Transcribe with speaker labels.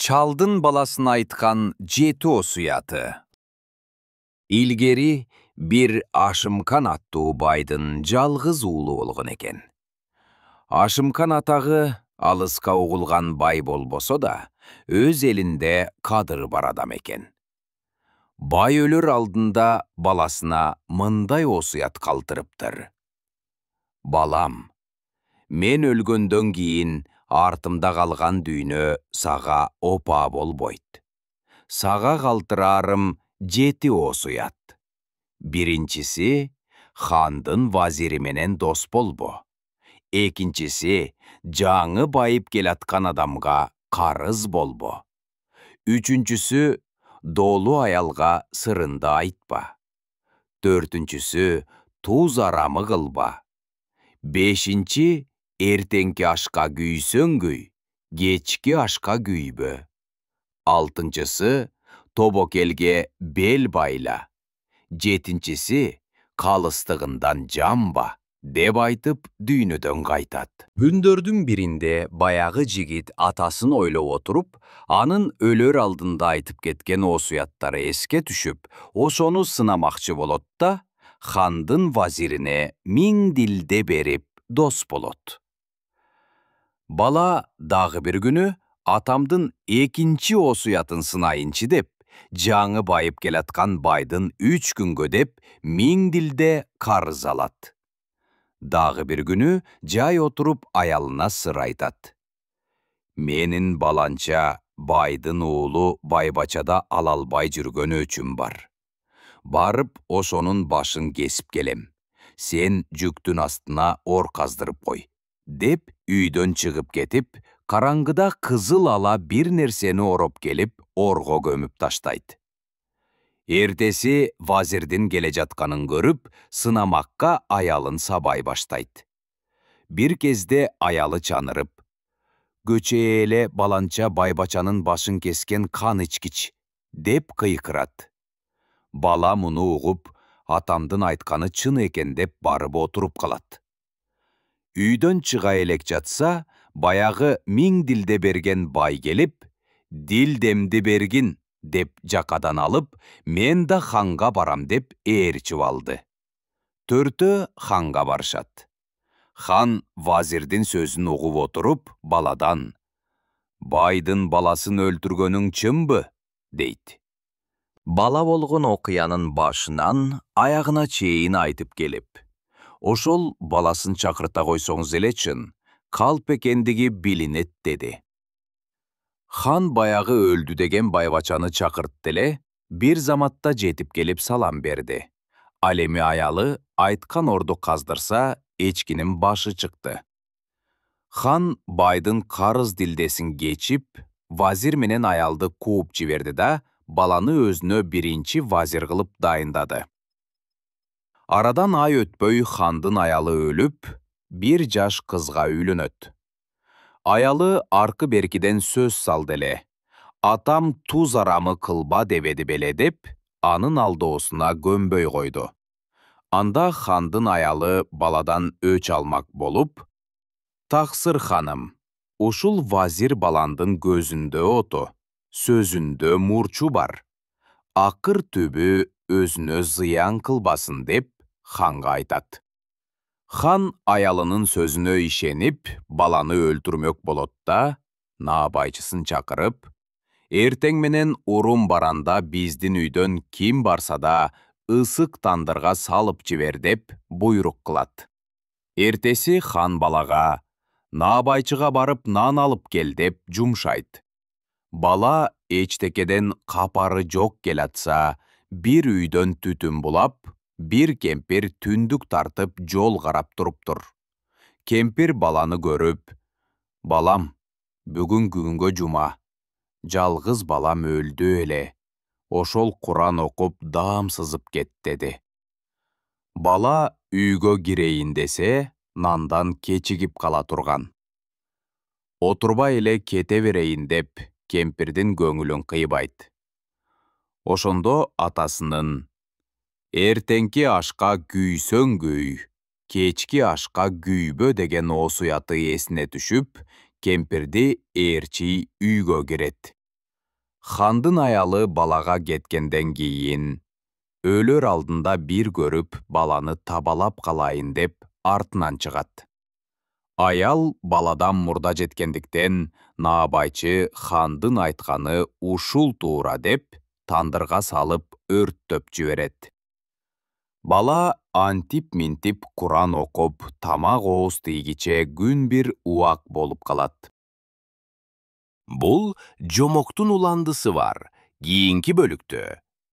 Speaker 1: Çaldın balasına aytkan jeti osuyatı. İlgeri bir Aşımkan attуу baydın жалгыз уулу болгон экен. Aşımkan атагы алыска угулган бай болбосо да, өз элинде кадыры бар адам экен. Бай өлөр алдында баласына мындай осуят калтырыптыр. Балам, мен өлгөндөн кийин артымда калган дүйнө сага опа болбойт. Сага калтырарым жети осуят. Биринчиси, хандын вазири менен дос болбо. Экинчиси, жаңы байып келаткан адамга карыз болбо. Үчүнчүсү, долу аялга сырынды айтпа. Төртүнчүсү, туз арамы кылба. Бешинчи, эртеңки ашка күйсөң күй, кечки ашка күйбө. Алтынчысы, тобокелге бел байла. Жетинчиси, калыстыгындан жамба, деп айтып дүйнөдөн кайтат. Күндөрдүн биринде баягы жигит атасын ойлоп отуруп, анын өлөр алдында айтып кеткен осуяттары эске түшүп, ошону сынамакчы болот да, хандын вазирине миң дилде берип дос болот. Бала дагы бир күнү атамдын экинчи осуятын сынайынчы деп, жаңы байып келаткан байдын 3 күнгө деп миң дилде карыз алат. Дагы бир күнү жай отуруп аялына сыр айтат. Менин баланча байдын уулу байбачада ала албай жүргөн өчүм бар. Барып ошонун башын кесип келем. Сен жүктүн астына ор каздырып кой. Деп үйдөн чыгып кетип, караңгыда кызыл ала бир нерсени ороп келип, орго көмүп таштайт. Эртеси вазирдин келе жатканын көрүп, сынамакка аялын сабай баштайт. Бир кезде аялы чанырып, көчө эле баланча байбачанын башын кескен кан ичкич, деп кыйкырат. Бала муну угуп, атамдын айтканы чын экен деп барып отуруп калат. Үйдөн чыга элек жатса, баягы миң дилде берген бай келип, дилдемди бергин, деп жакадан алып, мен да ханга барам деп ээрчип алды. Төртөө ханга барышат. Хан вазирдин сөзүн угуп отуруп, баладан, байдын баласын өлтүргөнүң чынбы? Дейт. Бала болгон окуянын башынан аягына чейин айтып келип, ошол баласын чакырта койсоңуз эле чын, калп экендиги билинет деди. Хан баягы өлдү деген байбачаны чакыртты эле, бир заматта жетип келип салам берди. Ал эми аялы айткан орду каздырса, эчкинин башы чыкты. Хан байдын карыз дилдесин кечип, вазир менен аялды кууп жиберди да, баланы өзүнө биринчи вазир кылып дайындады. Арадан ай өтпөй хандын аялы өлүп, бир жаш кызга үйлөнөт. Аялы аркы беркиден сөз салды эле. Атам туз арамы кылба дебеди беле деп, анын алдоосуна көмбөй койду. Анда хандын аялы баладан өч алмак болуп, «Таксыр ханым, ушул вазир баландын көзүндө оту, сөзүндө мурчу бар. Акыр түбү өзүнө зыян кылбасын» деп ханга айтат. Хан аялынын сөзүнө ишенип, баланы өлтүрмөк болот да, наабайчысын чакырып, «Эртең менен урум баранда биздин үйдөн ким барса да, ысык тандырга салып жибер» деп буйрук кылат. Эртеси хан балага, «Наабайчыга барып нан алып кел» деп жумшайт. Бала эчтекеден капары жок келатса, бир үйдөн түтүн булап, бир кемпир түндүк тартып жол карап туруптур. Кемпир баланы көрүп, «Балам, бүгүн күнгө жума. Жалгыз балам өлдү эле. Ошол Куран окуп даам сызып кет» деди. Бала үйгө кирейин десе, нандан кечигип кала турган. Отурбай эле кете берейин деп, кемпирдин көңүлүн кыйбайт. Ошондо атасынын «Эртеңки ашка күйсөң күй, кечки ашка күйбө» деген осуяты эсине түшүп, кемпирди ээрчий үйгө кирет. Хандын аялы балаға кеткенден кейін, өлөр алдында bir көріп, баланы табалап қалайын деп артынан шығат. Аял баладан мұрда жеткендіктен, наабайчы хандын айтқаны ушул тура деп, тандырға салып өрттөп жіберет. Бала антип-минтип Куран оқып, тамақ оғыз тейгіче күн бір уақ болып қалат. Бұл жомоктун уландысы бар. Кийинки бөлүктө